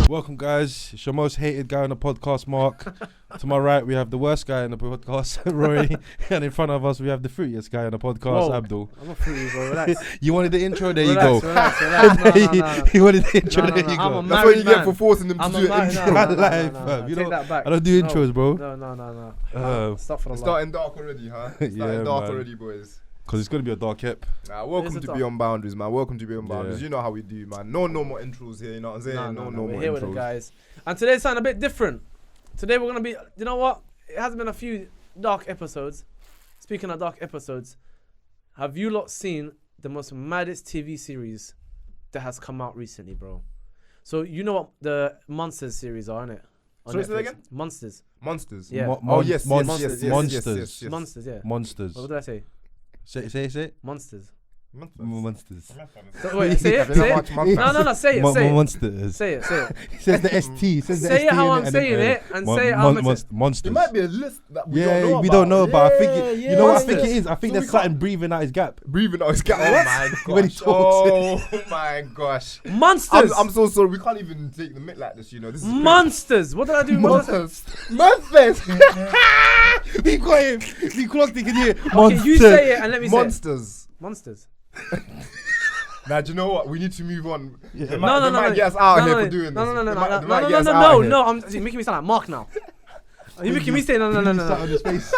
Welcome, guys. It's your most hated guy on the podcast, Mark. To my right, we have the worst guy on the podcast, Rory. And in front of us, we have the fruitiest guy on the podcast, Abdul. I'm not fruity, bro. Relax. You wanted the intro? There Relax. you go. No. You wanted the intro? No, There you I'm go. a That's what you man. get for forcing them to do it. You Take know, that back. I don't do intros, bro. No. Stop for the Starting dark already, huh? Starting dark already, boys. Because it's going to be a dark ep. Welcome to Beyond Boundaries, man. Welcome to Beyond Boundaries. Yeah. You know how we do, man. No normal intros here, you know what I'm saying? No normal We're here with the intros. guys. And today's something a bit different. Today we're going to be, you know what? It has been a few dark episodes. Speaking of dark episodes, have you lot seen the most maddest TV series that has come out recently, bro? So you know what the Monsters series are, innit? Sorry, say that again? Monsters. Monsters. Yeah. Yes. Monsters, yeah. Monsters. What did I say? Say it. Monsters. Monsters. So, wait, say it. Say it. No, say it. Say it. Monsters. Say it. Say it. He says the ST. Say it how I'm saying it, and say it how I'm saying it. Monsters. There might be a list that we don't know about. we don't know, but I think you know what I think Monsters. it is. I think So there's we something breathing out his gap. Breathing out his cat. When he talks. Oh my gosh. Monsters. I'm so sorry. We can't even take the mic like this, you know. This is Monsters. What did I do? Monsters. Monsters. We got him. We clocked it. Can you hear? Okay, you say it and let me say it. Monsters. Monsters. Now, do you know what? We need to move on. Yeah. They might get us out here for doing this. No. I'm you're making me sound like Mark now. You're making me say no. on his face.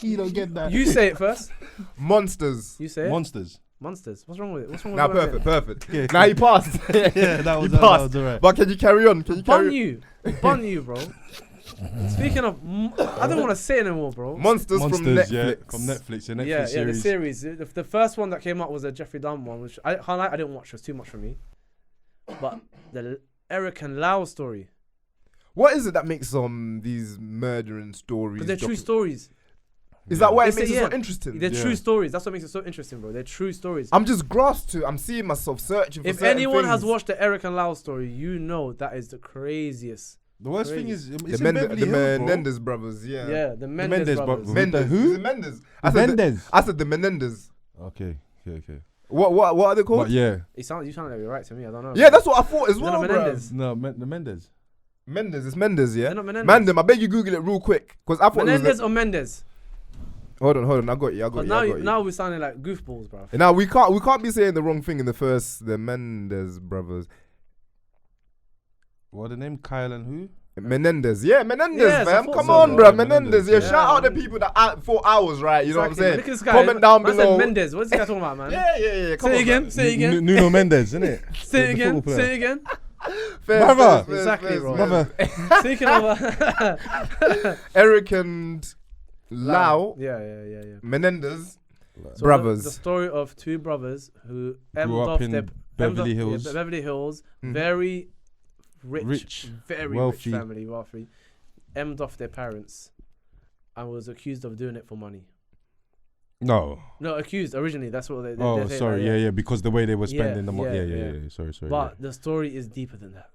You don't get that. You say it first. Monsters. You say it. Monsters. Monsters. What's wrong with it? What's wrong with Now, it? perfect. Yeah. Now he passed. Yeah, that was He passed. alright. But can you carry on? Can you Bun carry you. Bun you, bro. Speaking of, I don't want to say it anymore, bro. Monsters from Netflix. Yeah, from Netflix. Yeah, Netflix Yeah, the series. series. The first one that came out was a Jeffrey Dunne one, which I didn't watch. It was too much for me. But the Erik and Lyle story. What is it that makes these murdering stories? Because they're true stories. Is that why it They makes say, it so yeah. interesting? They're true stories. That's what makes it so interesting, bro. They're true stories. I'm just grasped to. I'm seeing myself searching for If certain anyone things. has watched the Erik and Lyle story, you know that is the craziest. The worst thing is, it's the in Beverly Hills, bro. Menendez brothers, yeah. Yeah, the Menendez brothers. Menendez. Who? Is it Menendez? Menendez. I said the Menendez. Okay. What are they called? But yeah. You sound like you're right to me. I don't know. Yeah, that's what I thought as They're well, not bro. Menendez. No, the Mendes. Mendes, it's Mendes, yeah. They're not Menendez. Mandem, I bet you Google it real quick, cause I thought Menendez it was or Mendes? Hold on, I got you. But now we're sounding like goofballs, bro. Now we can't be saying the wrong thing in the Menendez brothers. What the name? Kyle and who? Menendez, Menendez, Yes, I fam. thought Come so, on, bro. bro. Menendez, Yeah. Shout out the people that 4 hours, right? You know what I'm saying? Look at this guy. Comment down Man below. said Mendes. What's this guy talking about, man? Yeah. Come Say it on, again. man. Say it again. Nuno Mendes, isn't it? Say it again. Say it again. Fair, Exactly, bro. Brother. Speaking of Erik and Lyle Yeah. Menendez So brothers. The story of two brothers who Grew up in Beverly Hills. Beverly Hills, Mhm. very rich, wealthy. rich family, wealthy, emmed off their parents, and was accused of doing it for money. No. No, accused originally. That's what they. Oh, they say, sorry. like, Yeah. Because the way they were spending the money. yeah. Yeah. Sorry. But the story is deeper than that.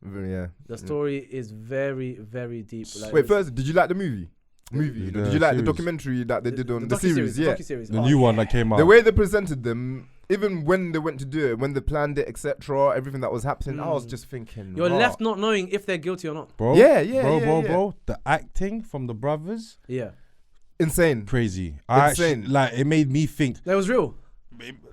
Yeah. The story is very, very deep. Like Wait, first, did you like the movie? Did you like the series. documentary that they did on the docuseries, series? Yeah. docuseries. The new one that came out. The way they presented them, even when they went to do it, when they planned it, etc., everything that was happening, I was just thinking, You're wow. left not knowing if they're guilty or not. Bro. Bro. The acting from the brothers, Yeah, Insane. crazy. Insane. It made me think. that was real.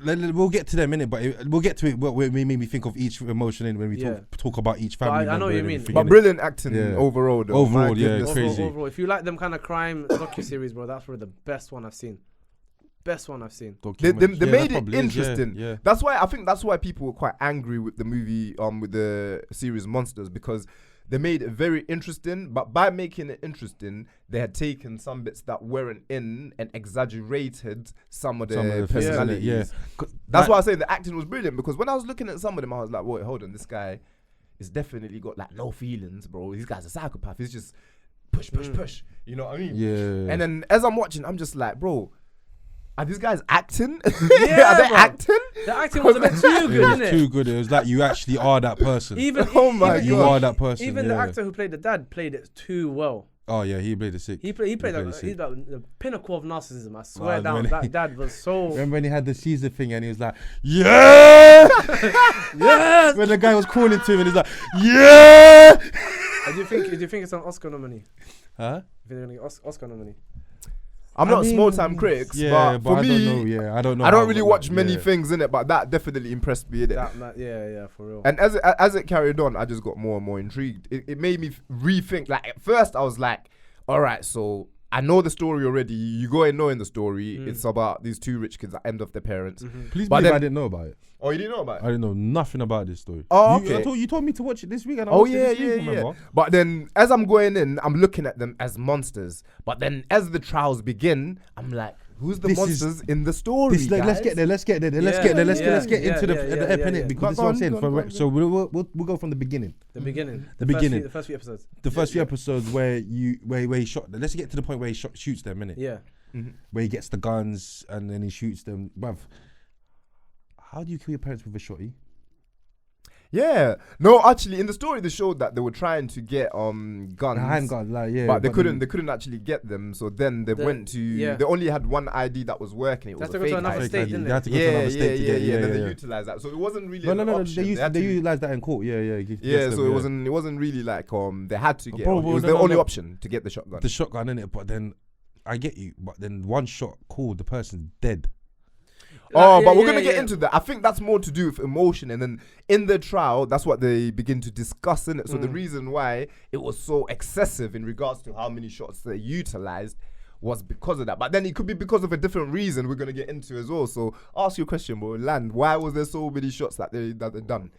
We'll get to them in it, but we'll get to it. What made me think of each emotion in when we talk about each family. I know what you member and mean. everything, But innit? brilliant acting Yeah. overall, though. Overall, My yeah, goodness. crazy. Overall, if you like them kind of crime docuseries, bro, that's probably the best one I've seen. Best one I've seen. They Document- made that it probably is, interesting. Yeah. That's why people were quite angry with the movie, with the series Monsters, because they made it very interesting, but by making it interesting, they had taken some bits that weren't in and exaggerated some of the personalities. Yeah. That's why I say the acting was brilliant, because when I was looking at some of them, I was like, wait, hold on, this guy is definitely got like no feelings, bro. This guy's a psychopath. He's just push. You know what I mean? Yeah. And then as I'm watching, I'm just like, bro, are these guys acting? Yeah, are they bro. acting? The acting was a bit too It good, was isn't it? too good. It was like you actually are that person. Even Oh my you gosh. are that person. Even yeah. the actor who played the dad played it too well. Oh yeah, he played the sick. He played played like, the sick. he's like the pinnacle of narcissism. I swear Wow, down. really? That dad was so. Remember when he had the Caesar thing and he was like, yeah, Yes. when the guy was calling to him and he's like, yeah. Do you think it's an Oscar nominee? Huh? You think they're gonna get Oscar nominee? I'm I not mean, small time critics, Yeah, but for I me, don't know. Yeah, I don't know. I don't how- really watch yeah. many things in it, but that definitely impressed me in it. Yeah, for real. And as it carried on, I just got more and more intrigued. It made me rethink. Like at first, I was like, "All right, so I know the story already. You go in knowing the story. It's about these two rich kids that end off their parents." Please But believe then- I didn't know about it. Oh, you didn't know about I it? didn't know nothing about this story. Oh, You- okay. you told me to watch it this week. And I Oh watched it yeah, this week, yeah. remember? But then, as I'm going in, I'm looking at them as monsters. But then, as the trials begin, I'm like, "Who's the This is- monsters in the story?" Let's get there. Let's get there. Let's get there. Let's Yeah, get yeah, into the yeah, ep yeah, innit? yeah. Because Go this is what I'm on, saying. go on, go on. So we'll go from the beginning. The beginning. The beginning. The first few episodes. The first few episodes where he shot. Let's get to the point where he shoots them, innit? Yeah. Where he gets the guns and then he shoots them. Bruv, how do you kill your parents with a shotty? Yeah. No, actually, in the story, they showed that they were trying to get guns. A handgun, like yeah. But they couldn't. then- They couldn't actually get them. So then they went to. yeah. They only had one ID that was working. It was That's a to go to fake another ID. state, didn't They they? had to go to Yeah, another yeah, state to yeah, get yeah. Then they yeah. utilized that. So it wasn't really. No, an no. option. They had to- utilized that in court. Yeah. Yeah, so it wasn't really like they had to get. Bro, it bro, was no, the no, only no. option to get the shotgun. the shotgun in it. But then I get you. But then one shot, cool. The person's dead. Oh, but we're yeah, gonna get yeah. into that. I think that's more to do with emotion, and then in the trial, that's what they begin to discuss in it. So the reason why it was so excessive in regards to how many shots they utilized was because of that. But then it could be because of a different reason we're gonna get into as well. So ask your question, bro. Land. Why was there so many shots that they done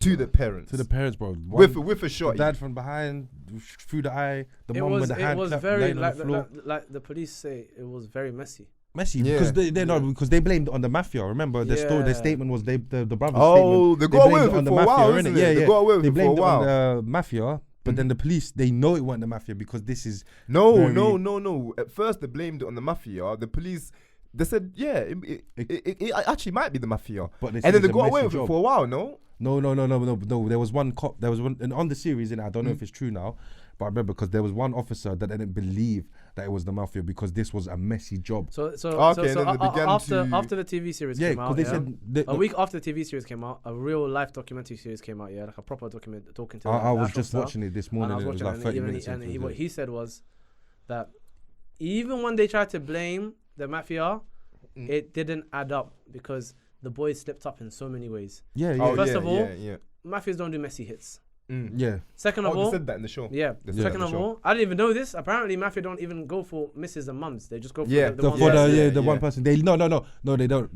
to the parents? To the parents, bro. with a shot. Dad from behind, through the eye. The It mum was with the hand clap, very laying on like the floor. like the police say it was very messy. Messy Yeah. because because they blamed it on the mafia. Remember the story. The Yeah. statement was the brothers' Oh, statement. they got away blamed with it on the for a mafia, while, innit? isn't Yeah, it? They yeah. got away with They it for a blamed it while. on the mafia, but then the police they know it wasn't the mafia because this is No. very- At first, they blamed it on the mafia. The police, they said, yeah, it actually might be the mafia. But they And said then they it's a got away messy with it job. for a while, no? No. There was one cop. There was one and on the series, and I don't know if it's true now, but I remember because there was one officer that didn't believe that it was the mafia because this was a messy job. So Okay, then they began after the TV series Yeah, came out, because they said a week after the TV series came out, a real life documentary series came out. Yeah, like a proper document talking to. I the was actual just star. watching it this And morning. I was And it was watching like it, 30 and minutes. and into what it. he said was that even when they tried to blame the mafia, it didn't add up because the boys slipped up in so many ways. Yeah. Oh, First yeah, of all, yeah. Mafias don't do messy hits. Yeah. Second of Oh, all, they said that in the show. yeah. They said Second that of in the show. all, I didn't even know this. Apparently, mafia don't even go for misses and mums. They just go for Yeah, the the- ones For that- the yeah. one person, they no, they don't.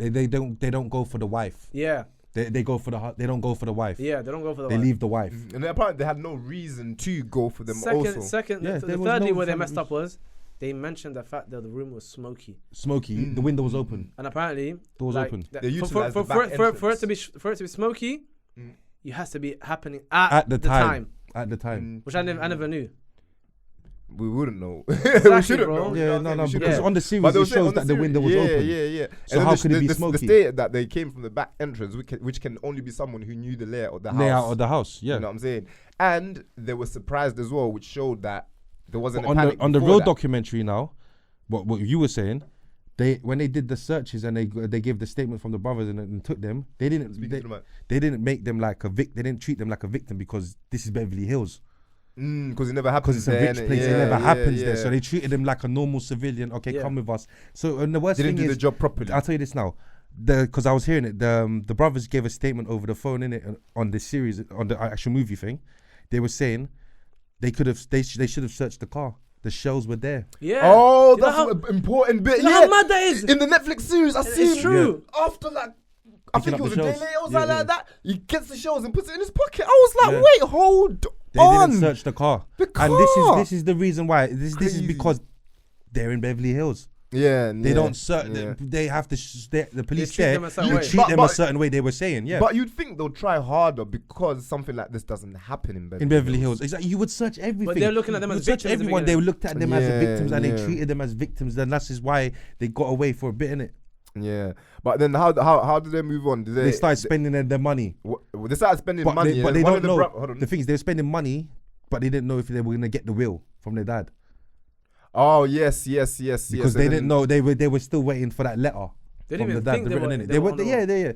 They don't go for the wife. yeah, They go for they don't go for the wife. yeah. They don't go for the. They wife. leave the wife. And apparently, they had no reason to go for them also. Second, Yeah, the there was thirdly no where they family messed up was they mentioned the fact that the room was smoky, Smoky. The window was open. and apparently Doors like, open. that- They for utilised the back it to be entrance. for it to be smoky, Mm. it has to be happening at, At the time. At the time. which I never knew. We wouldn't know. Exactly, we shouldn't bro. know. Yeah, You know no, what I'm saying? We because shouldn't on the know. series But they it were saying shows on that the series- window was yeah, open. Yeah. So And how then could it be the smoky? stated that they came from the back entrance, which can only be someone who knew the layout of the house. Layout of the house. Yeah. You know what I'm saying? And they were surprised as well, which showed that there wasn't But a panic on the before real that. documentary now, what you were saying, when they did the searches and they gave the statement from the brothers and took them, they didn't Speak to the mic. they didn't make them like a victim. They didn't treat them like a victim because this is Beverly Hills. Because it never happens Because it's a there, rich innit? place, it Yeah, never yeah, happens yeah. there. So they treated him like a normal civilian. Okay, Yeah. come with us. So and the worst Didn't thing do is, the job properly. I'll tell you this now, because I was hearing it. The brothers gave a statement over the phone in it on this series on the actual movie thing. They were saying they should have searched the car. The shells were there. Yeah. Oh, You know that's how- an important bit. you know Yeah, how mad that is? in the Netflix series, I see It's him true. after like. I Picking think it up was the a day shells. later or Yeah, something yeah. like that. He gets the shells and puts it in his pocket. I was like, Yeah. wait, hold They on. didn't search the car. The And car. this is the reason why. This is Crazy. because they're in Beverly Hills. Yeah, They yeah, don't search. yeah. They have to. The police treat there. them a certain You way. treat them a But- certain way. They were saying, yeah. But you'd think they'll try harder because something like this doesn't happen in Beverly, in Beverly Hills, exactly. You would search everything. But they're looking at them You as would search victims at the everyone. They beginning. looked at them as Yeah, victims, and yeah. they treated them as victims. And that's just why they got away for a bit. Innit? Yeah, but then how did they move on? Did They started spending their money. They started spending But money. they One don't of the know. hold on. The thing is, they were spending money, but they didn't know if they were gonna get the will from their dad. Oh yes. Because And they then- didn't know they were still waiting for that letter. They from didn't the even dad, think the they written were. in it. They were on the roll. Yeah.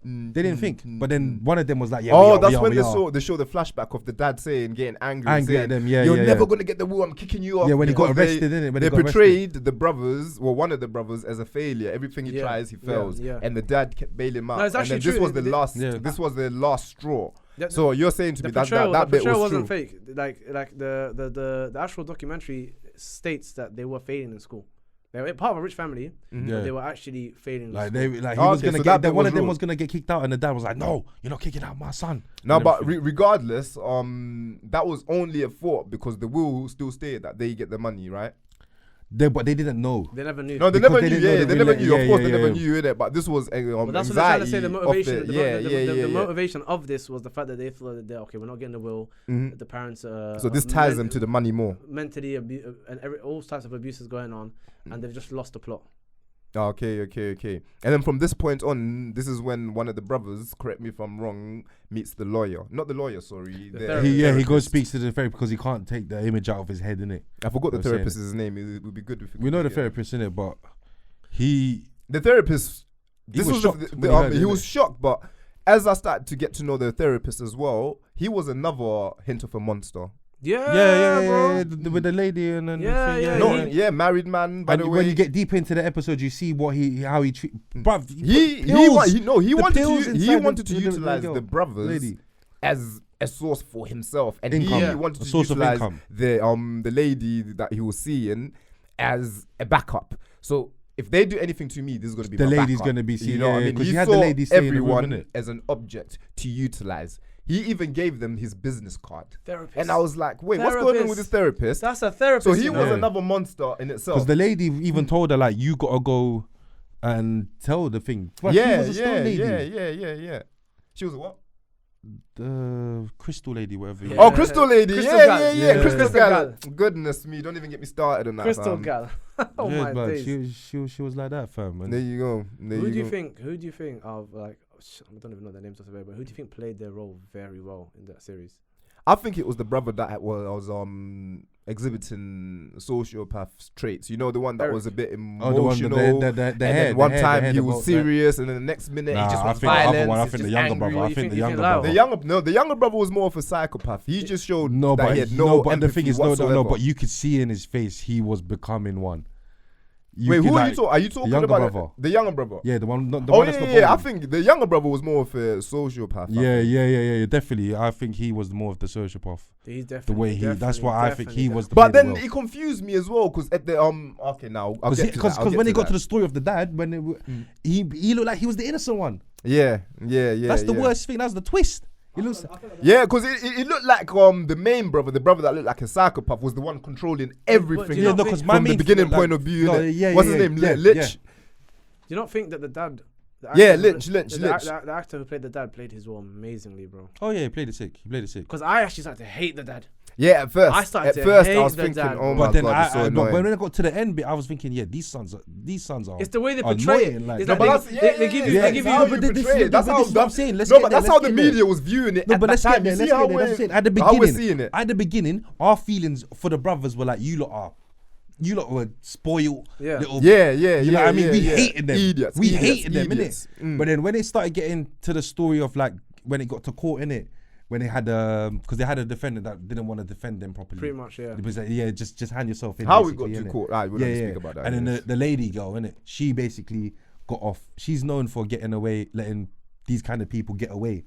They didn't think. But then one of them was like, yeah, Oh, we that's are, when we are. they show the flashback of the dad saying, getting angry Angry saying, at them, yeah, you're yeah, never yeah. gonna get the will. I'm kicking you off. Yeah, when he got because arrested, innit? When they he got arrested. portrayed the brothers, well, one of the brothers, as a failure. Everything he Yeah, tries, he yeah, fails, yeah. and the dad kept bailing him out. No, it's And actually then this true. was the last. Yeah. This was the last straw. The- So you're saying to me that portrayal- that the bit portrayal was true. wasn't fake. Like the actual documentary states that they were failing in school. They were part of a rich family, Mhm. Yeah. but they were actually failing. Like in they, school. like he Oh, was okay, gonna so get. that Then bit one was of them real. was gonna get kicked out, and the dad was like, "No, you're not kicking out my son." No, And but everything. regardless, that was only a thought because the will still stated that they get the money, right? but they didn't know. They never knew. No, they Because never they knew. didn't know Yeah, the they never rela- knew. Of yeah, course, yeah, they never yeah. knew it. But this was But that's what they're trying to anxiety. say. The of motivation, the yeah. motivation of this was the fact that they thought that okay, we're not getting the will. Mhm. The parents. So this ties them to the money more. mentally and all types of abuses going on, and they've just lost the plot. Oh, okay. And then from this point on, this is when one of the brothers, correct me if I'm wrong, meets the lawyer. Not the lawyer, sorry. The the therapist. He therapist. goes speaks to the therapist because he can't take the image out of his head, innit? I forgot the I'm saying therapist's name. It would be good if We know the could get- therapist, innit? But he The therapist. He This was was shocked the, when he heard he it, was innit? shocked, but as I started to get to know the therapist as well, he was another hint of a monster. Yeah, bro. with the lady and then Yeah, the thing, yeah, No, yeah. yeah, married man. By And the when way, you get deep into the episode, you see how he treat. Bruv, he the wanted pills to inside utilize girl, the brothers lady. as a source for himself, and Income. he Yeah. wanted A to source of utilize income. the lady that he was seeing as a backup. So if they do anything to me, this is going to be The my lady's backup. gonna be You seen, know what I yeah, mean? 'cause He you had the saw lady stay in the room, everyone innit? as an object to utilize. He even gave them his business card, Therapist. and I was like, "Wait, what's going on with this therapist?" That's a therapist. So he you was know? Yeah. another monster in itself. Because the lady even told her like, you gotta go and tell the thing. Bruv, she was a stone lady. yeah. She was a what? The crystal lady, whatever. Yeah. Oh, Crystal Lady. Crystal yeah, Gal. yeah. Yeah. Crystal Crystal Gal. Gal. Goodness me, don't even get me started on that. Crystal fam. Gal. Oh Yeah, my but days. she was like that, fam. And There you go. Who do you think of like? I don't even know their names off the bat, but who do you think played their role very well in that series? I think it was the brother that was exhibiting sociopath traits. You know, the one that Eric. was a bit oh, the one emotional. the and hair. then one the hair, time the hair, he the was boat, serious, and then the next minute Nah, he just I was think the other violent. one. I he's think the just younger angry. brother. I You think think- the you younger think Lyle? brother. The younger brother was more of a psychopath. He just showed No, that but he had no but the empathy thing is, whatsoever. no. But you could see in his face he was becoming one. Wait, who are you talking? Are you talking younger about brother. the younger brother? Yeah, the one. The Oh one that's not yeah. I balding. think the younger brother was more of a sociopath. I think. Yeah, definitely. I think he was more of the sociopath. He's The definitely. way he. That's why I think he was the. But played then well. it confused me as well because at the okay now I'll get to that. Because when they got to the story of the dad, when he looked like he was the innocent one. yeah. That's the worst thing. That's the twist. He looks. Yeah, because it looked like the main brother, the brother that looked like a psychopath, was the one controlling everything. do you Yeah, not no, think- because my from the main beginning like- point of view. no, innit? yeah, What's yeah, his name? yeah, Lich. yeah. Do you not think that the dad? The Yeah, actor who Lich, played- Lich, the- Lich. The actor who played the dad played his role amazingly, bro. Oh yeah, he played it sick. Because I actually started to hate the dad. Yeah, at first. I started to I hate was the thinking, dad, oh bro. my But then god, it's so but annoying. when I got to the end bit, I was thinking, yeah, these sons are. It's the way they portray it. annoying, like- It's No, like but they- that's they give you. yeah, They give that's how you. you but this- portray it. That's but how this is what I'm saying. Let's no, get but there, that's let's how the get there. media was viewing it. No, at but that let's time. get there. You Let's see how get there. That's what I'm saying. At the how we're beginning, seeing it. At the beginning, our feelings for the brothers were like, you lot were spoiled. Yeah. Little, Yeah. You know what I mean? We yeah. hated them. Idiots. We idiots, hated them, idiots. innit? But then when it started getting to the story of like when it got to court, innit? When they had because they had a defendant that didn't want to defend them properly. Pretty much, yeah. It was like, yeah, just hand yourself in. How we got basically, to innit? court? Right, we don't speak about that. And then yes. the lady girl, innit? She basically got off. She's known for getting away, letting these kind of people get away.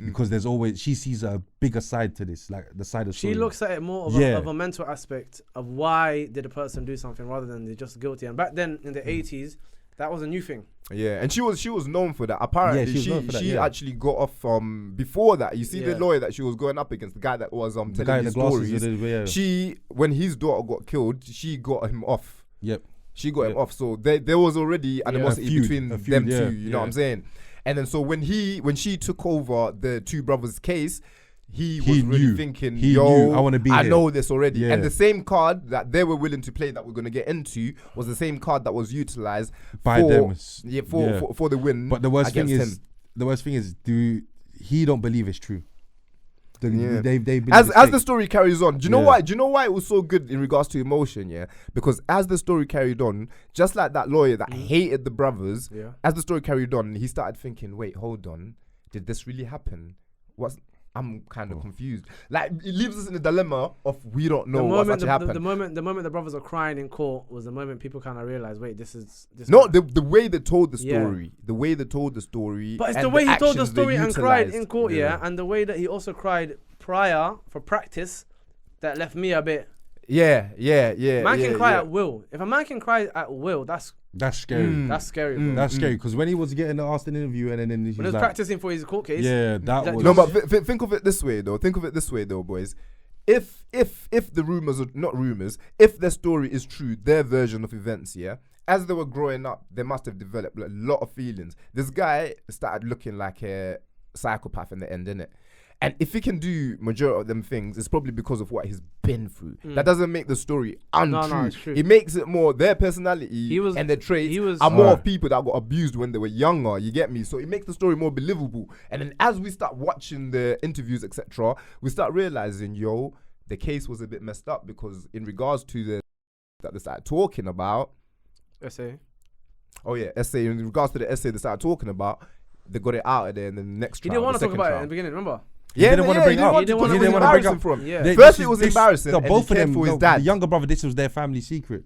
Because there's always, she sees a bigger side to this, like the side of She story. looks at it more of a mental aspect of why did a person do something rather than they're just guilty. And back then in the 80s, that was a new thing. Yeah, and she was known for that. Apparently, she was known for that, she yeah. actually got off before that. You see Yeah. the lawyer that she was going up against, the guy that was the guy telling in the these glasses. stories. Yeah. She, when his daughter got killed, she got him off. Yep. She got him Yep. off. So there was already animosity feud, between a feud, them yeah, two. You know what I'm saying? And then so when she took over the two brothers' case, he was really knew. thinking, He yo, knew, I wanna be I here. know this already. Yeah. And the same card that they were willing to play that we're gonna get into was the same card that was utilized By for, them. Yeah, Yeah. For the win. But the worst thing against is, him. he don't believe it's true. Yeah. They've been As the mistakes. story carries on, do you know Yeah. why? Do you know why it was so good in regards to emotion? Yeah, because as the story carried on, just like that lawyer that hated the brothers, Yeah. as the story carried on, he started thinking, "Wait, hold on, did this really happen? I'm kind of confused." Like it leaves us in a dilemma of we don't know what's actually happened. The moment the brothers are crying in court was the moment people kind of realized, wait, this is this. No, guy. the way they told the Yeah. story, the way they told the story, But it's and the way he told the actions they story and cried in utilised. court, yeah, and the way that he also cried prior for practice that left me a bit. Yeah. Man can cry at will. If a man can cry at will, that's scary. that's scary, bro. That's scary because when he was getting asked in an interview and then he When he was was like, practicing for his court case, yeah, that was No, but think of it this way, though. Think of it this way, though, boys. If the rumors are not rumors, if their story is true, their version of events, yeah, as they were growing up, they must have developed a lot of feelings. This guy started looking like a psychopath in the end, innit? And if he can do majority of them things, it's probably because of what he's been through. That doesn't make the story untrue. No, it's true. It makes it more their personality and their traits are more of people that got abused when they were younger. You get me? So it makes the story more believable. And then as we start watching the interviews, etc., we start realizing, the case was a bit messed up because in regards to that they started talking about. essay. Oh yeah, essay. In regards to the essay they started talking about, they got it out of there. And then the next He trial, didn't want the to talk second about it trial. in the beginning, remember? Yeah, didn't want to bring it up. He He didn't didn't wanna want bring to it up. embarrassing for him. Yeah. Firstly, it was embarrassing. No, and both he of cared them. for his No, dad. the younger brother, this was their family secret.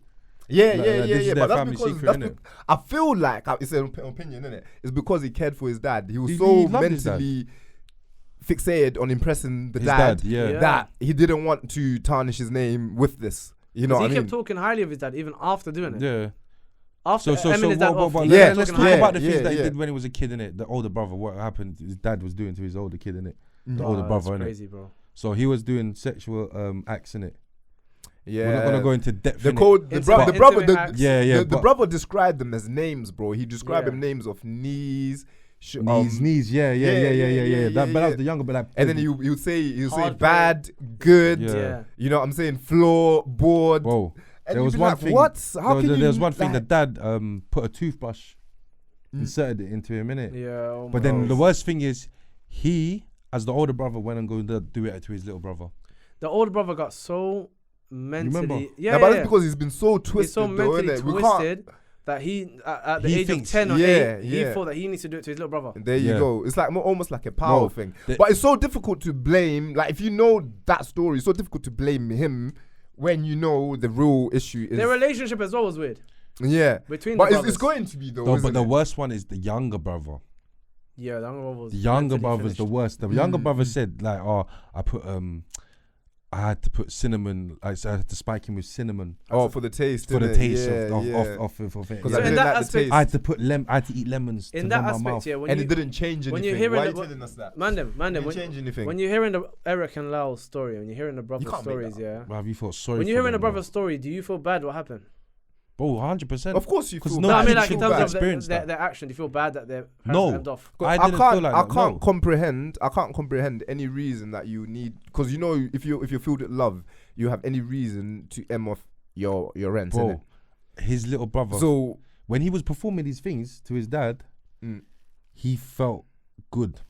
Yeah. This is But their that's family because secret, innit? I feel like it's an opinion, innit? It's because he cared for his dad. He was He so loved his dad. mentally fixated on impressing the His dad, dad, yeah. that he didn't want to tarnish his name with this. You know what I He mean? kept talking highly of his dad even after doing it. Yeah. After So Eminem's dad off, he Yeah, kept let's talking talk highly. about the things Yeah, that he yeah. did when he was a kid, innit? The older brother, what happened his dad was doing to his older kid, innit? The older That's brother, innit? crazy, bro. So he was doing sexual acts, innit? Yeah. We're not gonna go into depth. The innit? code, the Intimate brother, acts. the but brother described them as names, bro. He described Yeah. them names of knees, knees, yeah. But that was the younger, but like, and then he would say Hard bad, good. Yeah. You know what I'm saying? Floor, board. whoa. And There you'd was be one like, thing. what? How can you? There was one thing. The like- dad put a toothbrush, inserted it into him, innit? Yeah. Oh But my then God. the worst thing is, he, as the older brother, went and go and do it to his little brother. The older brother got so mentally. remember? Yeah, Nah, but yeah. that's because he's been so twisted. He's so though, mentally innit? We can't. twisted that he, at the He age thinks- of 10 or Yeah, 8, he yeah. thought that he needs to do it to his little brother. There you Yeah. go. It's like almost like a power Bro, thing. the- But it's so difficult to blame. Like if you know that story, it's so difficult to blame him when you know the real issue is. Their relationship as well was weird. Yeah. Between But the it's brothers. going to be though. No, isn't but the it? worst one is the younger brother. Yeah, the younger brother was The younger mentally brother's the finished. worst. The younger brother said like, "Oh, I had to put cinnamon. I had to spike him with cinnamon Oh, for the taste. for the innit? taste Yeah, of yeah. it. 'Cause So I in didn't that like the aspect- taste. I had to put I had to eat lemons In to that numb my aspect, mouth. yeah, when And you, it didn't change anything. when you're hearing Why are you the- telling us that? man, It didn't when, change anything. when you're hearing the Erik and Lyle's story, when you're hearing the brothers' can't make stories, that yeah. Bruv, you felt sorry. When you're for hearing the them, bro. brother's story, do you feel bad what happened? Bro, 100%. Of course you 'Cause feel no No, I bad. mean kid like in should terms of experience that. their action. Do you feel bad that their parents No. end off? I didn't feel like I that, can't no. comprehend. I can't comprehend any reason that you need, because you know if you're filled with love, you have any reason to end off your rent. Bro, innit? his little brother. So when he was performing these things to his dad, he felt good.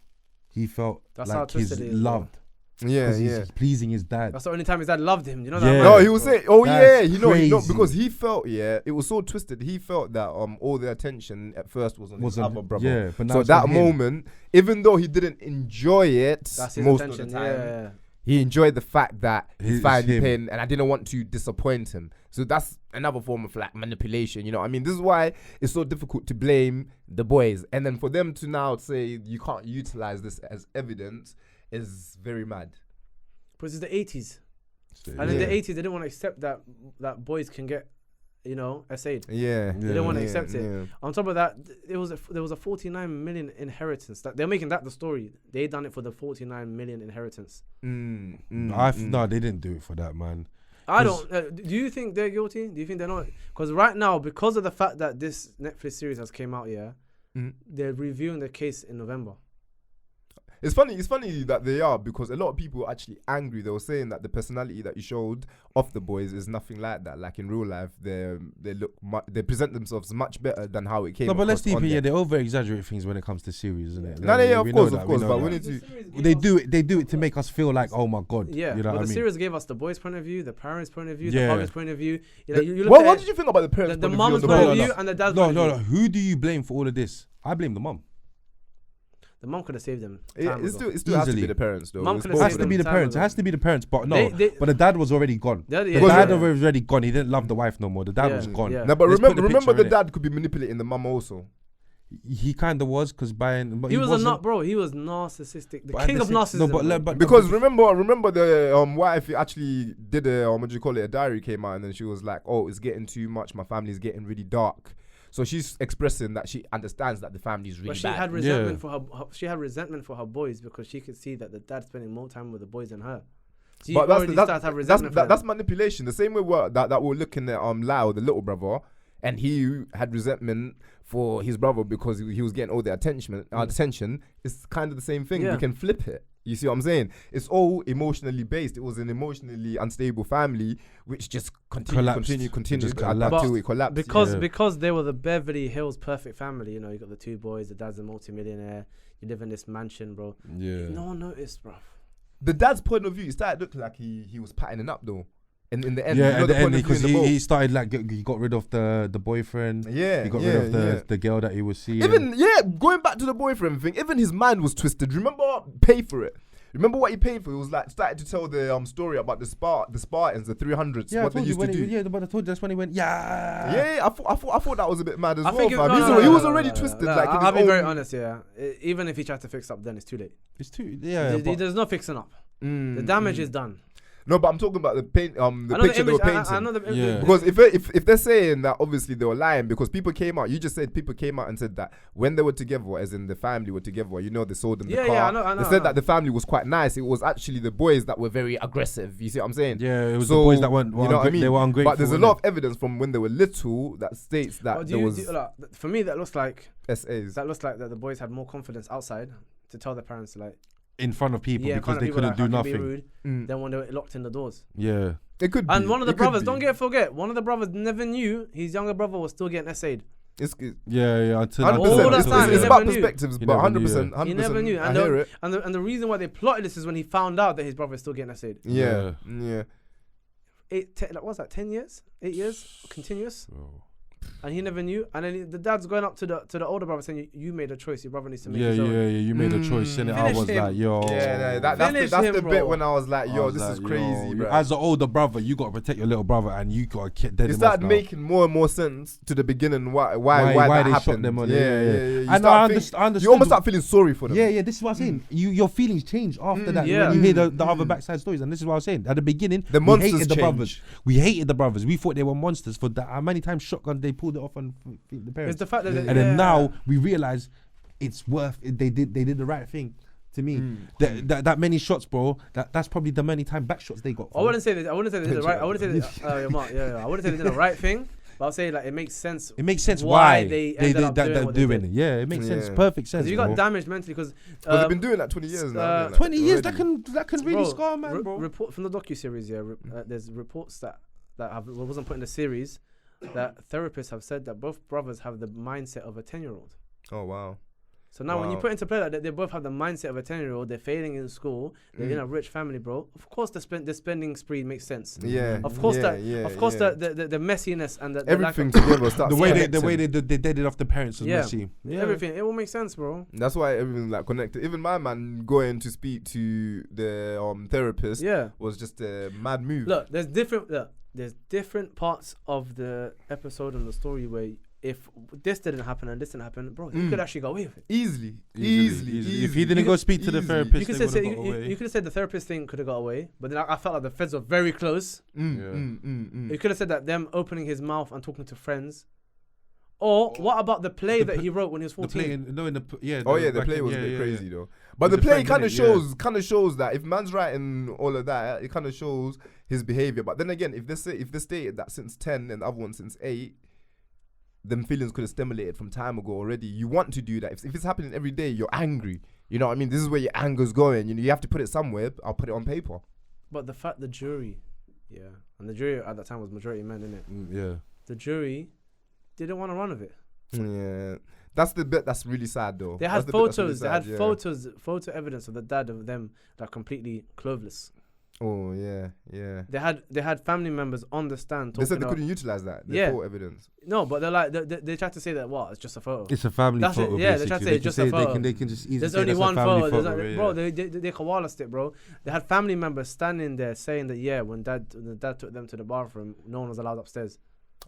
He felt That's how like he's twisted it is, bro. loved. yeah, 'Cause yeah. he's pleasing his dad. That's the only time his dad loved him. You know Yeah. that? No, man? he was saying, oh That's yeah, you know, crazy. because he felt, it was so twisted. He felt that all the attention at first was on his Wasn't- other brother. yeah, but now so it's that on him. moment, even though he didn't enjoy it That's his most intention. of the time, Yeah. he enjoyed the fact that he's It's finally him. paying, and I didn't want to disappoint him. So that's another form of like manipulation. You know what I mean? This is why it's so difficult to blame the boys, and then for them to now say you can't utilize this as evidence is very mad. Because it's the 80s. So, And in Yeah. the 80s, they didn't want to accept that boys can get, essayed. Yeah, They don't want to yeah, accept it. yeah. On top of that, there was a 49 million inheritance. They're making that the story. They done it for the 49 million inheritance. No, they didn't do it for that, man. I 'Cause- don't. Do you think they're guilty? Do you think they're not? Because right now, because of the fact that this Netflix series has came out, Mm. they're reviewing the case in November. It's funny that they are, because a lot of people are actually angry. They were saying that the personality that you showed of the boys is nothing like that. Like in real life, they present themselves much better than how it came. No, but let's across deep on it. Yeah, there. they over exaggerate things when it comes to series, isn't it? No, yeah, of we course, know of that, course. know But that. we need to. They do it to make us feel like, oh my god. Yeah, you know but what I the mean? series gave us the boys' point of view, the parents' point of view, Yeah. the father's point of view. You know, you look What at did you think about the parents? the point of mom's view point on of the view and the dad's No, point no, of no. view. Who do you blame for all of this? I blame the mom. The mom could have saved them. It time still ago. has to Easily. be the parents, though. Mum It's could've It both has of to them. be the time parents. It ago. has to be the parents. But no, They- but the dad was already gone. Yeah, The yeah, dad yeah. was already gone. He didn't love the wife no more. The dad Yeah, was gone. yeah. No, but Let's put remember picture the in it. dad could be manipulating the mum also. He kind of was, because but He was a wasn't. nut, bro. He was narcissistic. The But at king the of same- narcissism. No, bro. but Because remember the wife actually did a what do you call it? A diary came out, and then she was like, "Oh, it's getting too much. My family's getting really dark." So she's expressing that she understands that the family's really But she bad. had resentment for her. She had resentment for her boys because she could see that the dad's spending more time with the boys than her. So you But already start to have resentment. for that's them. manipulation. The same way that we're looking at Lyle, the little brother, and he had resentment for his brother because he was getting all the attention. It's kind of the same thing. Yeah. We can flip it. You see what I'm saying? It's all emotionally based. It was an emotionally unstable family which just continued Just collapsed. until it collapsed. Because they were the Beverly Hills perfect family. You know, you got the two boys. The dad's a multimillionaire. You live in this mansion, bro. Yeah. No one noticed, bro. The dad's point of view, it started looking like he was patterning up though. In the end, Yeah, you know at the end, point of view because in the boat? he started like he got rid of the boyfriend. Yeah, He got yeah, rid of yeah. the girl that he was seeing. Even going back to the boyfriend thing, even his mind was twisted. Remember, pay for it. Remember what he paid for? It was like started to tell the story about the Spartans, the 300s, yeah, what they used to do. But I told you that's when he went. Yeah. Yeah, I thought that was a bit mad as I well. think Fam. He was already twisted. Like in his I'll be very own- honest. Yeah, even if he tries to fix up, then it's too late. It's too. Yeah. but- There's no fixing up. The damage is done. No, but I'm talking about the paint. The I know picture they were image. painting. I know the Yeah. Because if they're saying that, obviously they were lying, because people came out. You just said people came out and said that when they were together, as in the family were together, you know, they sold them the car. Yeah, I know. They said that the family was quite nice. It was actually the boys that were very aggressive. You see what I'm saying? Yeah, it was So, the boys that weren't. you know what I mean? They were ungrateful. But there's a lot of evidence from when they were little that states that Well, there was for me, that looks like SAs. that the boys had more confidence outside to tell their parents like in front of people in because front of they people, couldn't like, do I can be nothing. rude, then when they were locked in the doors. Yeah. It could be. And one of the It could brothers, be. don't forget, one of the brothers never knew his younger brother was still getting essayed. It's Yeah. Until 100%. All that It's, time, he it's never about knew. perspectives, He but never knew, 100%. 100%. He never knew. I hear it. And the reason why they plotted this is when he found out that his brother is still getting essayed. Yeah. 10 years? 8 years? Continuous? Oh. And he never knew. And then the dad's going up to the older brother saying, you made a choice. Your brother needs to make Yeah. his own. You made a choice, and I Finish was him. like, yo. Yeah, that's Finish the him, bit bro. when I was like, I yo, was this like, is crazy, yo, bro. As an older brother, you gotta protect your little brother, and you gotta dead It him started off now. making more and more sense to the beginning why Why that they shot happened. them on yeah. it, You And start I think- understood. You almost start feeling sorry for them. Yeah, this is what I'm saying. Your feelings change after that Yeah. when you hear the other backside stories, and this is what I was saying. At the beginning, The we monsters hated the change. brothers. We hated the brothers. We thought they were monsters for that. How many times shotgun they pulled it off on the parents? It's the fact that And then now we realize it's worth it. They did the right thing. To me, that many shots, bro. That's probably the many time back shots they got. I wouldn't say that. I wouldn't say they did the right. I wouldn't say that. Mark, I wouldn't say they did the right thing. But I'll say like it makes sense. It makes sense why why they did ended up doing what they doing did. it. Yeah, it makes sense. Yeah. Perfect sense. Because you got bro. damaged mentally. Because But they've been doing that 20 years now. haven't they? 20 years Already. that can really scar a man, bro. Report from the docu-series. There's reports that wasn't put in the series that therapists have said that both brothers have the mindset of a 10-year-old. Oh wow. So now when you Wow. put into play that they both have the mindset of a 10-year-old, they're failing in school, they're in a rich family, bro. Of course the spending spree makes sense. Yeah. Of course yeah, the messiness and the everything lack of, together starts. The way connecting. they did it off the parents was Yeah. messy. everything, it will make sense, bro. That's why everything's like connected. Even my man going to speak to the therapist Yeah. was just a mad move. Look, there's different parts of the episode and the story where if this didn't happen and this didn't happen, bro, you could actually go away with it. Easily. If he didn't You go could- speak to the easily. therapist, You could they say would've got away. you could have said the therapist thing could have got away, but then I felt like the feds were very close. You could have said that them opening his mouth and talking to friends. Or what about the play that he wrote when he was The 14? play, The play was a bit crazy though. But With the the play friend, kind of shows that if man's writing all of that, it kind of shows his behavior. But then again, if they stated that since 10 and the other one since 8, them feelings could have stimulated from time ago already. You want to do that. If it's happening every day, you're angry. You know what I mean? This is where your anger's going. You know, you have to put it somewhere. I'll put it on paper. But the fact the jury, and the jury at that time was majority men, innit? Yeah. The jury didn't want to run with it. Yeah. That's the bit that's really sad, though. They had That's the bit that's photos. really They had sad, yeah. photo evidence of the dad of them like completely clothesless. Oh, yeah, yeah. They had family members on the stand. They said they talking couldn't utilize that. They Yeah. thought evidence. No, but they're like they tried to say that what? It's just a photo. It's a family That's it, photo. yeah, they tried to say it's just a photo. They can just easily There's say only that's a one family photo. photo. Bro, they koala stick, bro. They had family members standing there saying that when the dad took them to the bathroom, no one was allowed upstairs.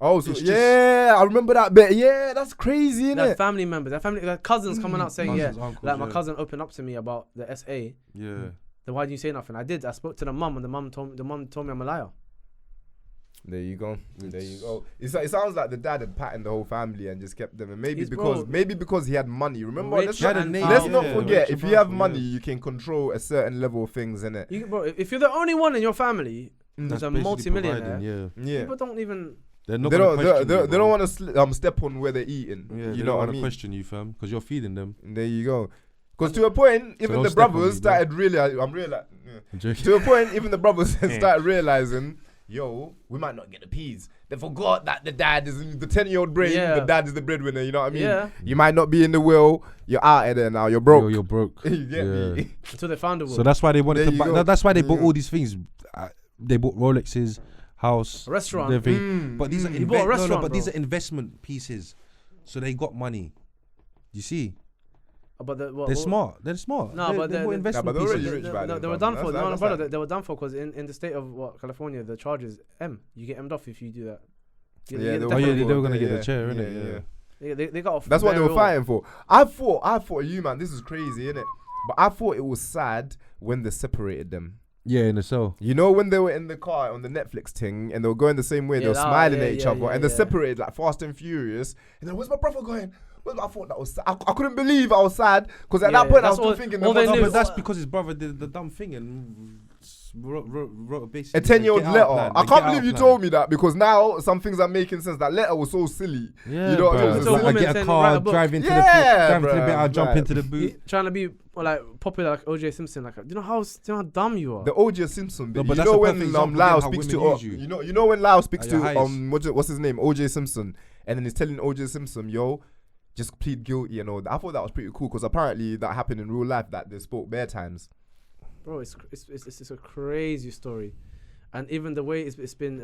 Oh, so It's yeah, I remember that bit. Yeah, that's crazy, They had innit? family members, their cousins coming out saying, Cousins, uncles, like my yeah. cousin opened up to me about the SA. Yeah. Then why didn't you say nothing? I did. I spoke to the mum, and the mum told me I'm a liar. There you go. There you go. It sounds like the dad had patterned the whole family and just kept them. And maybe because he had money. Remember, Rich let's and not powerful. forget, Rich if and you have powerful, money, yeah. you can control a certain level of things, innit? Bro, if you're the only one in your family That's who's a basically multi-millionaire, providing, Yeah. people don't even. They're not They gonna don't. question you, They bro. don't want to step on where they're eating. Yeah, you they know don't what I want to mean? question you, fam, because you're feeding them. There you go. Because to a point, even don't the step on brothers me, bro. started realizing. I'm realizing. I'm joking. To a point, even the brothers started realizing, yo, we might not get the peas. They forgot that the dad is in the 10-year-old brain. Yeah. The dad is the breadwinner. You know what I mean? Yeah. You might not be in the will. You're out of there now. You're broke. You're broke. You get me? Until they found a will. So that's why they wanted There to you buy. go. That's why they There bought you go. all these things. They bought Rolexes, house, A restaurant. everything. But these are You bought a restaurant, but these bro. are investment pieces. So they got money. You see, But they're smart. They're smart. No, but they they- bought they- investment but they're already pieces. rich back then, They were fam. done for. That's No, like- brother, they were done for because in the state of California, the charge is M. You get M'd off if you do that. Yeah, You they get were Oh definitely- yeah, they were gonna Yeah, get yeah. the chair, innit? Yeah, Yeah. They got off. That's what they very were well. fighting for. I thought you, man. This is crazy, innit? But I thought it was sad when they separated them. Yeah, in the cell. You know, when they were in the car on the Netflix thing and they were going the same way, they Yeah, were smiling yeah, at each yeah, other yeah, and they yeah. separated like Fast and Furious. And then, where's my brother going? I thought that was sad. I couldn't believe I was sad because at Yeah, that point I that's was still all- thinking, all man, they what's knew- up? But that's because his brother did the dumb thing and wrote basically A 10-year-old get out letter. plan, I the can't get out believe you plan. told me that because now some things are making sense. That letter was so silly. Yeah, You know what I bro. mean? It's So like I women get a saying, car, write a book. drive into Yeah, the bit, bruh, I'll jump right. into the You boot. trying to be like popular like OJ Simpson. Like, do you know how dumb you are? The OJ Simpson bit. No, but you that's know a when perfect example Lyle of how speaks women to use you. you know when Lyle speaks At to your highest. what's his name, OJ Simpson, and then he's telling OJ Simpson, yo, just plead guilty. You know, I thought that was pretty cool because apparently that happened in real life. That they spoke bare times. Bro, it's a crazy story, and even the way it's been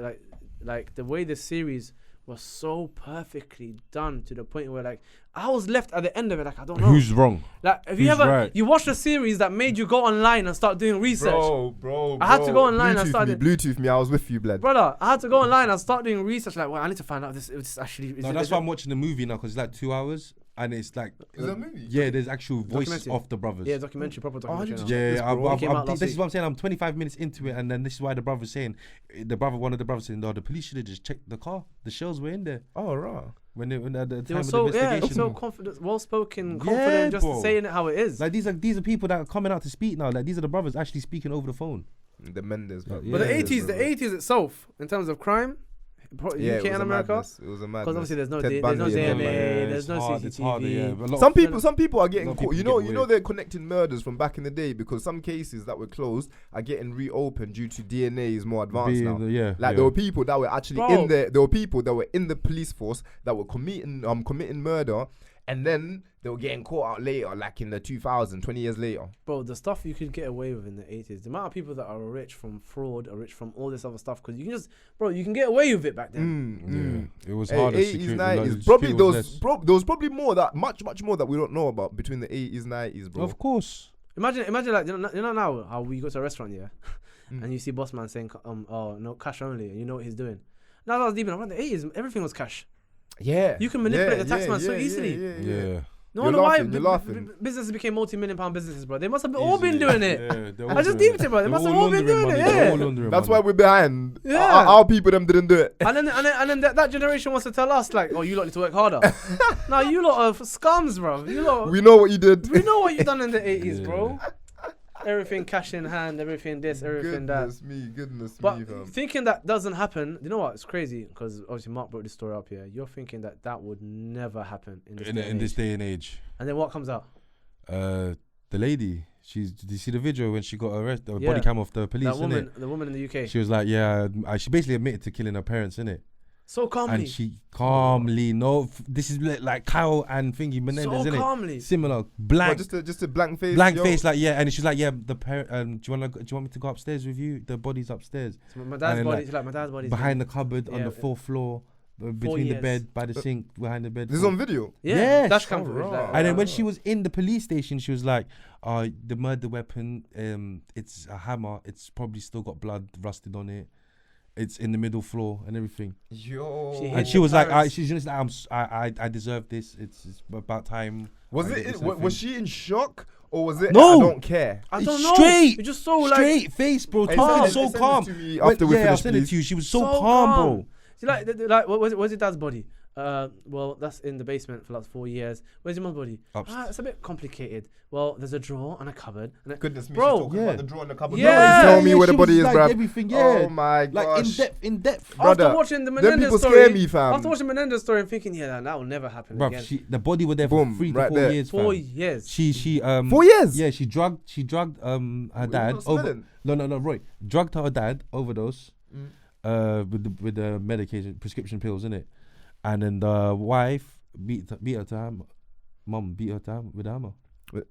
like the way the series was so perfectly done to the point where like I was left at the end of it like I don't know Who's wrong? like if you who's ever right? you watched a series that made you go online and start doing research, Bro. I had to go online and Bluetooth me. I was with you, blood. brother. I had to go online and start doing research. Like, well, I need to find out if this actually. No, that's why I'm watching the movie now because it's like 2 hours and it's like Is it a movie? yeah, there's actual voices Documentary. of the brothers. Yeah, documentary, proper documentary. did now. you- Yeah, This, bro. It came out last this is week. what I'm saying. I'm 25 minutes into it, and then this is why the brother's saying, one of the brothers saying, no, the police should have just checked the car. The shells were in there Oh, right. when at the They time were of the so investigation. so confident, well spoken, Yeah, confident, just bro. saying it how it is. Like these are people that are coming out to speak now. Like these are the brothers actually speaking over the phone. The Menendez. But But the yeah, 80s, the 80s itself, in terms of crime, Yeah, UK and America, It was a madness. because obviously there's no Ted there's no Bundy and all DNA, that. there's no hard, CCTV. It's harder, yeah. But a lot Some people are a getting lot of caught. people You get know away. they're connecting murders from back in the day because some cases that were closed are getting reopened due to DNA is more advanced now. Yeah, Like there were people that were actually Bro. in there. There were people that were in the police force that were committing murder, and then they were getting caught out later, like in the 2000, 20 years later. Bro, the stuff you could get away with in the 80s, the amount of people that are rich from fraud or rich from all this other stuff, because you can just, bro, you can get away with it back then. Yeah, it was Hey, harder. 80s, security, 90s. like, Probably security was less. there was probably more that much more that we don't know about between the 80s, 90s, bro. Of course. Imagine like, you know now how we go to a restaurant, yeah, Mm. and you see boss man saying, oh, no, cash only, and you know what he's doing. Now that was deep enough, in the 80s, everything was cash. Yeah. You can manipulate the tax man so easily. Yeah. No You're wonder why laughing, you're laughing. businesses became multi-million-pound businesses, bro. They must have all been doing it. Yeah, they're all I just doing deeped it, bro. They They're must have all been laundering doing it, money, they're yeah. all laundering That's money. why we're behind. Yeah. Our people them didn't do it. And then that generation wants to tell us like, oh, you lot need to work harder. No, you lot are scums, bro. You lot. We know what you did. We know what you done in the 80s, Yeah. bro. Everything cash in hand, everything this, everything Goodness that. me, But fam. thinking that doesn't happen, you know what? It's crazy because obviously Mark brought this story up here. You're thinking that would never happen in this day and In this age. day and age. And then what comes out? The lady, did you see the video when she got arrested? Yeah. Body cam off the police, The woman in the UK. She was like, she basically admitted to killing her parents, innit? So calmly. And she calmly, this is like Kyle and Thingy Menendez, so innit? calmly. Similar, blank. Just a blank face. Blank face, like and she's like, the parent. Do you want me to go upstairs with you? The body's upstairs. So my dad's And body. then, Like my dad's body. Behind the cupboard on the fourth floor, between the years. bed, by the sink, behind the bed. This is on video. Yeah. Yes. Dash cam footage. Alright. And then when she was in the police station, she was like, the murder weapon, it's a hammer. It's probably still got blood rusted on it. It's in the middle floor and everything. Yo. And she was like, she's just like, I deserve this. It's about time. Was she in shock or was it? No. I don't care. I don't know. Straight. You're just so Straight face, bro. Hey, Calm, send so it calm. to me after we I'll finish, send it please. to you. She was so So calm, calm. bro. See, where's your dad's body? Well, that's in the basement for like 4 years. Where's your mum's body? Upstairs. It's a bit complicated. Well, there's a drawer and a cupboard. And Goodness me, Bro, she's talking yeah. about the drawer in the cupboard. Yeah. Nobody's telling me where the she body was is, like bruv. everything, Oh my Like gosh. in depth. Brother, after watching the them Menendez people story, scare me, fam. after watching Menendez story and thinking, that will never happen Bruv, again. the body was there Boom, for 3 to right 4 there. years, 4 fam. years. She 4 years. Yeah, she drugged her dad not over. smelling? No, Roy. Drugged her dad, overdose, Mm. with the medication, prescription pills, innit? And then the wife beat her to hammer. Mum beat her to hammer with a hammer.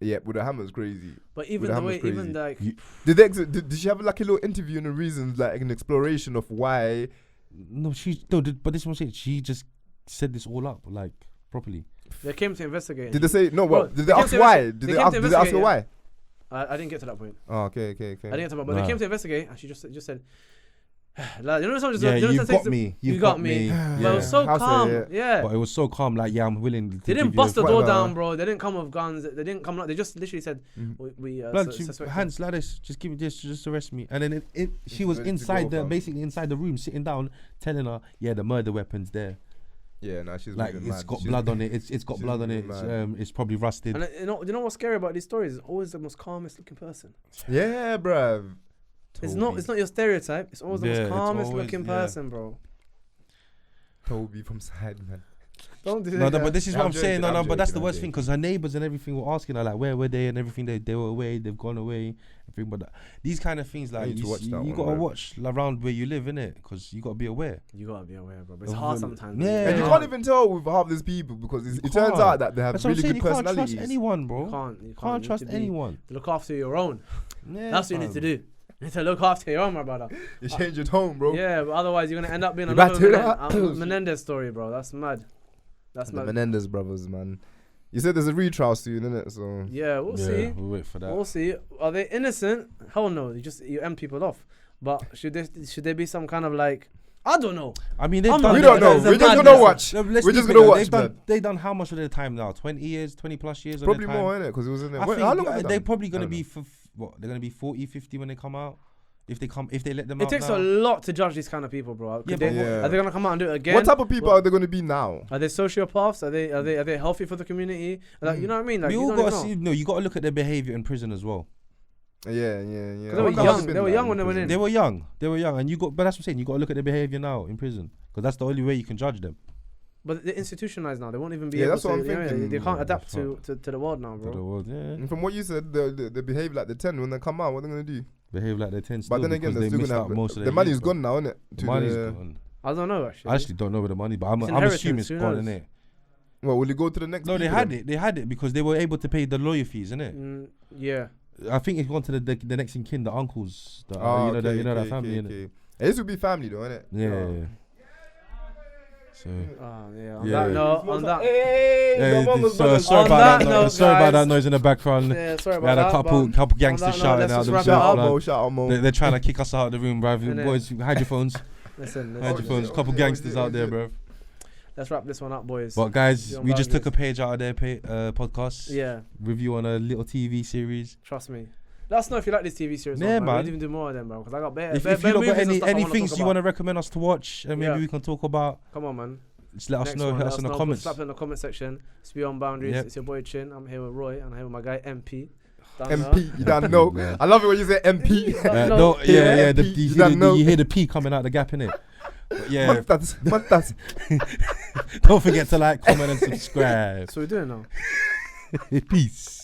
Yeah, with a hammer's crazy. But even With the hammer's way, crazy. even like, Did she have like a little interview and the reasons, like an exploration of why? No, but this one said she just said this all up, like properly. they came to investigate. Did they say no? Bro, What did they they came ask to why? investi- Did they they came ask? to Did they ask her investigate, why? I didn't get to that point. Oh, okay. I didn't get to that, but Nah. they came to investigate, and she just said, like, you know, someone just Yeah, you know, you've takes got the- me. You got me. But it was so I'll say calm. it. Yeah. But it was so calm, like I'm willing. They didn't bust the a- door whatever. down, bro. They didn't come with guns. They didn't come like. They just literally said, "We Blood, suspect hands like this. Just give me this. Just arrest me. And then she was ready to inside go, fam. basically inside the room, sitting down, telling her, the murder weapon's there. Yeah, nah, she's Like moving it's mad. got She's blood on it. It's got she's blood on it. moving It's probably rusted. And you know what's scary about these stories? It's always the most calmest looking person. Yeah, bruv. It's not your stereotype. It's always the Yeah, most it's calmest always- looking yeah. person, bro. Toby from side, man. Don't do No, that. but this is Yeah, what I'm I'm saying. joking, No, I'm but that's the joking, worst I'm thing because her neighbors and everything were asking her like, where were they and everything. They were away. They've gone away. Everything, but these kind of things, like need to watch that you one, gotta man. watch around where you live, innit? Because you gotta be aware. You gotta be aware, bro. But it's Of hard the- sometimes. Yeah. And you Yeah. can't even tell with half these people because it turns can't. out that they have That's what I'm really saying. good You can't personalities. trust anyone, bro. You can't Can't You trust need to anyone. to look after your own. Yeah, That's what you need to do. You need to look after your own, my brother. You change your tone, bro. Yeah, but otherwise you're gonna end up being You another better not. Menendez story, bro. That's mad. That's The mad. Menendez brothers, man. You said there's a retrial soon, innit? So Yeah, we'll see. We'll wait for that. We'll see. Are they innocent? Hell no. You end people off. But should there be some kind of like, I don't know. I mean, they've I'm done. not- we don't know. There's a We're just madness. gonna watch. No, let's We're leave just it gonna there. watch, They've done. man. They've done how much of their time now? 20 years, 20 plus years. Probably of their more, time. innit? Because it was in there. I Wait, think how long have they they're done? probably gonna I don't be know. for they're gonna be 40, 50 when they come out. If they let them It out takes now. a lot to judge these kind of people, bro. Yeah, Could they- but Yeah. Are they gonna come out and do it again? What type of people What- are they going to be now? Are they sociopaths? Are they healthy for the community? Like, you know what I mean? Like, we you all don't gotta even know. see. No, you gotta look at their behavior in prison as well. Yeah. They were I wonder how young. it's been They were like young when they went prison. in. They were young, and but that's what I'm saying. You gotta look at their behavior now in prison because that's the only way you can judge them. But they're institutionalized now. They won't even be Yeah, able that's to. what I'm you know, thinking. they can't Yeah, adapt that's to the world now, To the bro. world, yeah. And from what you said, they behave like the 10 when they come out. What are they going to do? Behave like they're 10 still But then again, because they're they still missed going out to most of have. their The money's youth, bro. gone now, innit? The money's gone. I don't know actually. I actually don't know where the money, but I'm It's assuming it's inheritance, who gone, knows? innit? Well, will it go to the next? No, they people had then? it. They had it because they were able to pay the lawyer fees, innit? Yeah. I think it's gone to the next in kin, the uncles. The, Oh, you know that okay, family, innit? okay. This would be family, though, innit? Yeah. So. Yeah. On Yeah. that note, on that. Hey, Sorry On about that that. note, Sorry about that guys. noise in the background. Yeah, sorry We had about a that. couple gangsters note, shouting let's out just them. wrap it Shout up. out, Mo. Shout out, Mo. They're trying to kick us out of the room, bruv. Innit? Boys, hide your phones. Listen, Hide your phones. it, Couple hold it, gangsters hold out it, there, hold bruv. let's wrap this one up, boys. But guys, Beyond we just took a boundaries. page out of their podcast. Yeah, Review on a little TV series. trust me. Let us know if you like this TV series. Yeah, We man. need to do more of them, bro. Because I got better. If you better got movies and any stuff I wanna things talk you about. want to recommend us to watch, and maybe Yeah. we can talk about, Come on, man. just let us Next know. one, Hit let us in the know. comments. Slap it in the comment section. It's Beyond Boundaries. Yep. It's your boy Chin. I'm here with Roy and I'm here with my guy MP. MP, you don't know. Yeah. I love it when you say MP. No, yeah. P, you don't know. You hear the P coming out the gap, innit? But yeah. Mantas. Don't forget to like, comment, and subscribe. So we're doing now. Peace.